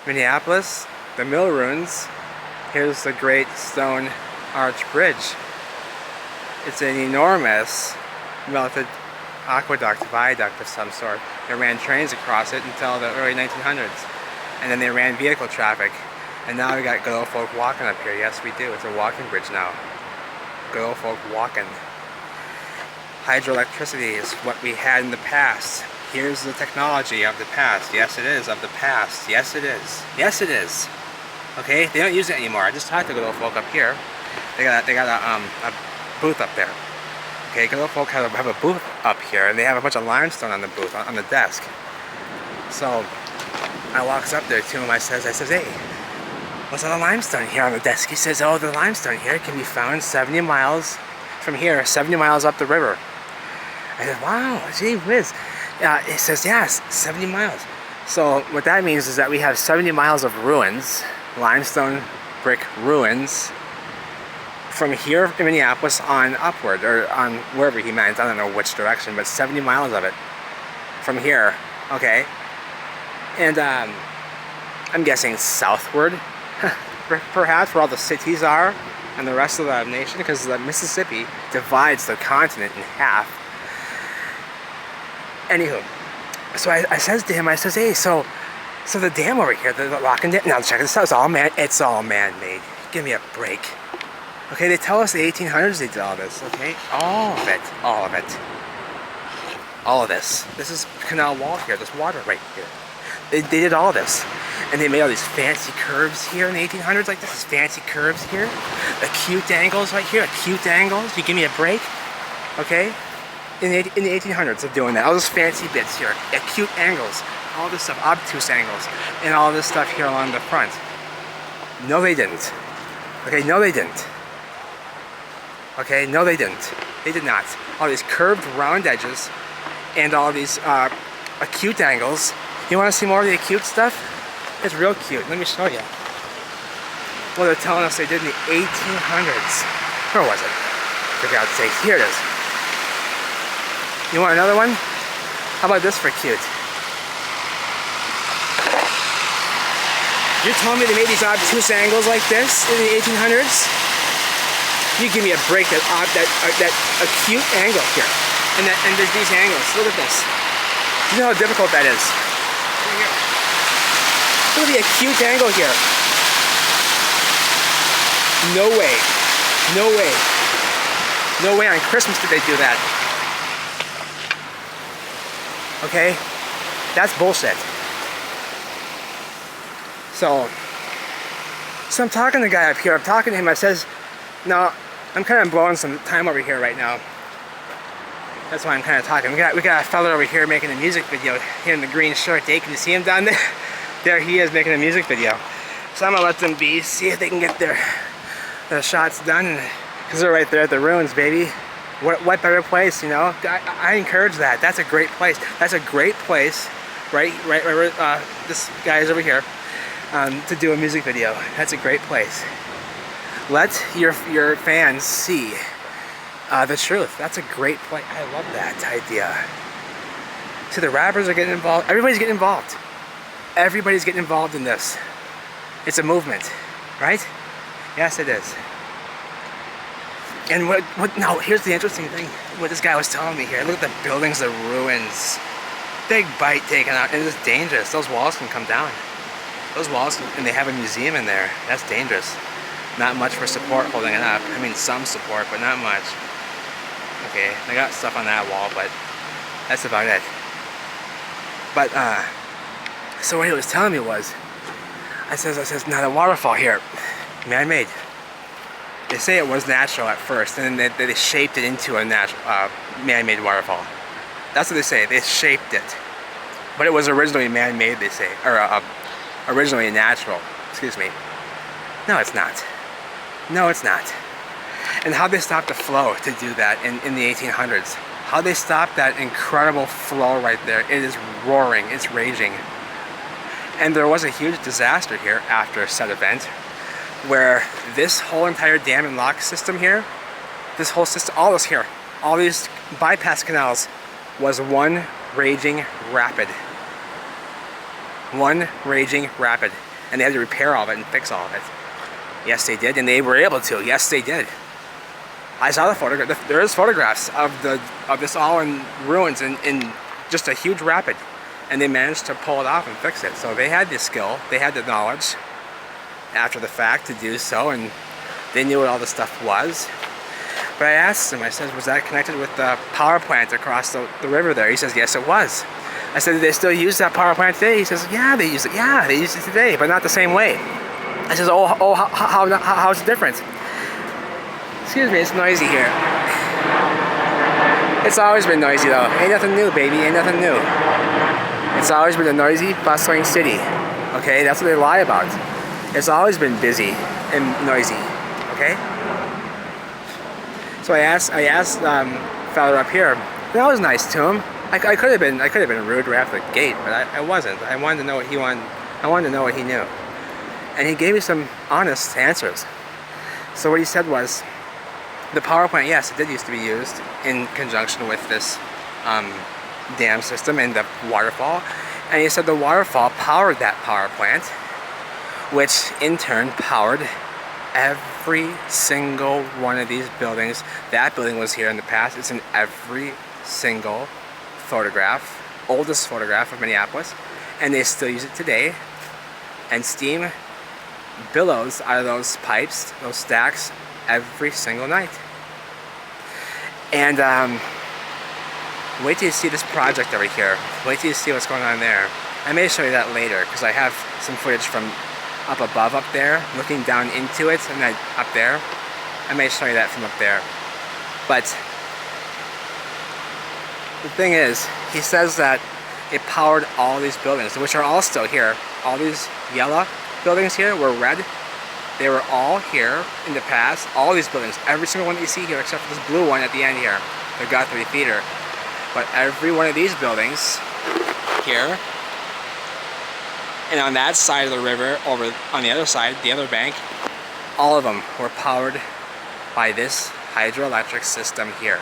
Minneapolis, the mill ruins. Here's the Great Stone Arch Bridge. It's an enormous melted aqueduct, viaduct of some sort. They ran trains across it until the early 1900s. And then they ran vehicle traffic. And now we got good old folk walking up here. Yes, we do. It's a walking bridge now. Good old folk walking. Hydroelectricity is what we had in the past. Here's the technology of the past. Yes, it is of the past. Yes, it is. Yes, it is. Okay, they don't use it anymore. I just talked to good old folk up here. They got a booth up there. Okay, good old folk have a booth up here, and they have a bunch of limestone on the booth, on the desk. So I walks up there to him. I says, hey, what's all the limestone here on the desk? He says, oh, the limestone here can be found 70 miles from here, 70 miles up the river. I said, wow, gee whiz. It says, yes, 70 miles. So what that means is that we have 70 miles of ruins, limestone brick ruins, from here in Minneapolis on upward, or on wherever he meant, I don't know which direction, but 70 miles of it from here, okay? And I'm guessing southward, perhaps, where all the cities are and the rest of the nation, because the Mississippi divides the continent in half. Anywho, so I says to him, I says, hey, so the dam over here, the Locken Dam, now check this out, it's all man-made. Give me a break. Okay, they tell us the 1800s they did all this, okay? All of it. All of this. This is Canal Wall here, this water right here. They did all this. And they made all these fancy curves here in the 1800s, like this is fancy curves here. Acute angles right here, acute angles. You give me a break, okay? In the 1800s of doing that, all those fancy bits here, acute angles, all this stuff, obtuse angles, and all this stuff here along the front. No, they didn't. Okay, no, they didn't. Okay, no, they didn't. They did not. All these curved round edges and all these acute angles. You want to see more of the acute stuff? It's real cute. Let me show you. Well, they're telling us they did in the 1800s. Where was it? For God's sake, here it is. You want another one? How about this for cute? You're telling me they made these obtuse angles like this in the 1800s? You give me a break, that acute angle here. And there's these angles. Look at this. You know how difficult that is. Look at the acute angle here. No way. No way. No way on Christmas did they do that. Okay? That's bullshit. So I'm talking to the guy up here. I'm talking to him. I says, no, I'm kind of blowing some time over here right now. That's why I'm kind of talking. We got a fella over here making a music video here in the green shirt. Hey, can you see him down there? There he is making a music video. So I'm gonna let them be, see if they can get their shots done, because they're right there at the ruins, baby. What better place, you know? I encourage that. That's a great place. That's a great place, right where this guy is over here, to do a music video. That's a great place. Let your fans see the truth. That's a great place. I love that idea. See, the rappers are getting involved. Everybody's getting involved. Everybody's getting involved in this. It's a movement, right? Yes, it is. And now here's the interesting thing, what this guy was telling me here. Look at the buildings, the ruins. Big bite taken out, and it's dangerous. Those walls can come down. Those walls, and they have a museum in there. That's dangerous. Not much for support holding it up. I mean, some support, but not much. Okay, they got stuff on that wall, but that's about it. But, so what he was telling me was, I says, now the waterfall here, man-made. They say it was natural at first, and then they shaped it into a natural, man-made waterfall. That's what they say. They shaped it, but it was originally man-made. They say, or originally natural. Excuse me. No, it's not. No, it's not. And how they stopped the flow to do that in the 1800s? How they stopped that incredible flow right there? It is roaring. It's raging. And there was a huge disaster here after said event, where this whole entire dam and lock system here, this whole system, all this here, all these bypass canals, was one raging rapid. One raging rapid. and they had to repair all of it and fix all of it. Yes, they did, and they were able to. Yes, they did. I saw the photograph. There is photographs of this all in ruins in just a huge rapid, and they managed to pull it off and fix it. So they had the skill, they had the knowledge after the fact to do so, and they knew what all this stuff was. But I asked him, I said, was that connected with the power plant across the river there? He says, yes, it was. I said, do they still use that power plant today? He says, yeah, they use it. Yeah, they use it today, but not the same way. I says, how's it different? Excuse me, it's noisy here. It's always been noisy though. Ain't nothing new, baby, ain't nothing new. It's always been a noisy, bustling city. Okay, that's what they lie about. It's always been busy and noisy. Okay? So I asked fella up here, and I was nice to him. I could have been rude right off the gate, but I wasn't. I wanted to know what he wanted. I wanted to know what he knew. And he gave me some honest answers. So what he said was, the power plant, yes, it did used to be used in conjunction with this dam system and the waterfall. And he said the waterfall powered that power plant, which in turn powered every single one of these buildings. That building was here in the past. It's in every single photograph, oldest photograph of Minneapolis, and they still use it today. And steam billows out of those pipes, those stacks, every single night. And wait till you see this project over here. Wait till you see what's going on there. I may show you that later because I have some footage from up above up there, looking down into it, and then up there. I may show you that from up there. But the thing is, he says that it powered all these buildings, which are all still here. All these yellow buildings here were red. They were all here in the past. All these buildings, every single one that you see here, except for this blue one at the end here, the Guthrie Theater. But every one of these buildings here, and on that side of the river, over on the other side, the other bank, all of them were powered by this hydroelectric system here.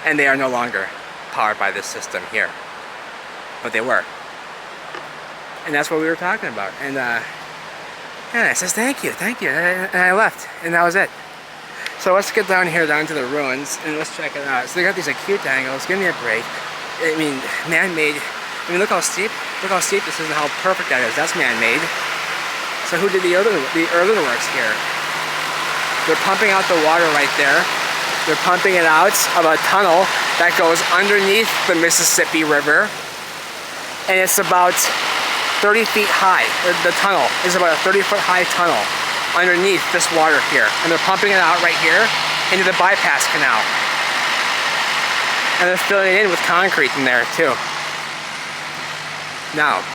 And they are no longer powered by this system here. But they were. And that's what we were talking about. And I says, thank you. And I left, and that was it. So let's get down here, down to the ruins, and let's check it out. So they got these acute angles. Give me a break. I mean, man-made. I mean, look how steep this is and how perfect that is. That's man-made. So who did the earthworks here? They're pumping out the water right there. They're pumping it out of a tunnel that goes underneath the Mississippi River. And it's about 30 feet high. The tunnel is about a 30-foot high tunnel underneath this water here. And they're pumping it out right here into the bypass canal. And they're filling it in with concrete in there too. Now,